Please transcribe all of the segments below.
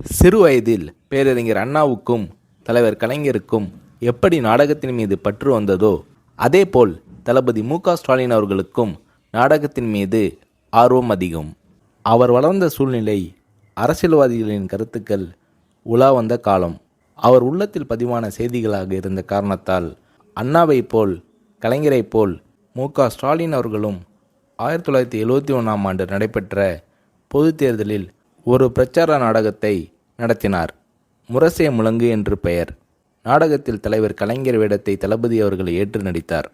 சிறு வயதில் பேரறிஞர் அண்ணாவுக்கும் தலைவர் கலைஞருக்கும் எப்படி நாடகத்தின் மீது பற்று வந்ததோ அதேபோல் தளபதி மு.க.ஸ்டாலின் அவர்களுக்கும் நாடகத்தின் மீது ஆர்வம் அதிகம். அவர் வளர்ந்த சூழ்நிலை அரசியல்வாதிகளின் கருத்துக்கள் உலா வந்த காலம். அவர் உள்ளத்தில் பதிவான செய்திகளாக இருந்த காரணத்தால் அண்ணாவைப் போல் கலைஞரைப் போல் மு.க.ஸ்டாலின் அவர்களும் 1971ஆம் ஆண்டு நடைபெற்ற பொதுத் தேர்தலில் ஒரு பிரச்சார நாடகத்தை நடத்தினார். முரசே முழங்கு என்று பெயர். நாடகத்தில் தலைவர் கலைஞர் வேடத்தை தளபதி அவர்கள் ஏற்று நடித்தார்.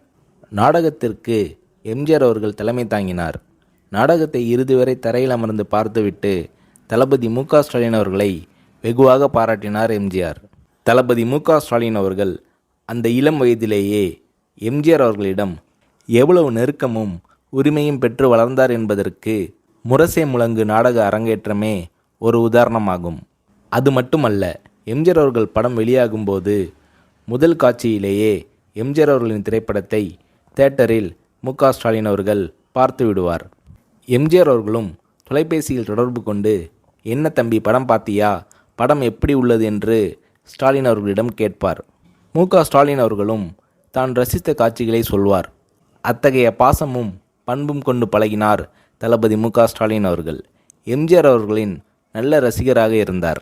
நாடகத்திற்கு எம்ஜிஆர் அவர்கள் தலைமை தாங்கினார். நாடகத்தை இறுதி வரை தரையில் அமர்ந்து பார்த்துவிட்டு தளபதி மு.க.ஸ்டாலின் அவர்களை வெகுவாக பாராட்டினார் எம்ஜிஆர். தளபதி மு.க.ஸ்டாலின் அவர்கள் அந்த இளம் வயதிலேயே எம்ஜிஆர் அவர்களிடம் எவ்வளவு நெருக்கமும் உரிமையும் பெற்று வளர்ந்தார் என்பதற்கு முரசே முழங்கு நாடக அரங்கேற்றமே ஒரு உதாரணமாகும். அது மட்டுமல்ல, எம்ஜிஆர் அவர்கள் படம் வெளியாகும்போது முதல் காட்சியிலேயே எம்ஜிஆர் அவர்களின் திரைப்படத்தை தியேட்டரில் மு.க.ஸ்டாலின் அவர்கள் பார்த்து விடுவார். எம்ஜிஆர் அவர்களும் தொலைபேசியில் தொடர்பு கொண்டு, என்ன தம்பி படம் பார்த்தியா, படம் எப்படி உள்ளது என்று ஸ்டாலின் அவர்களிடம் கேட்பார். மு.க.ஸ்டாலின் அவர்களும் தான் ரசித்த காட்சிகளை சொல்வார். அத்தகைய பாசமும் பண்பும் கொண்டு பழகினார் தளபதி மு.க.ஸ்டாலின் அவர்கள். எம்ஜிஆர் அவர்களின் நல்ல ரசிகராக இருந்தார்.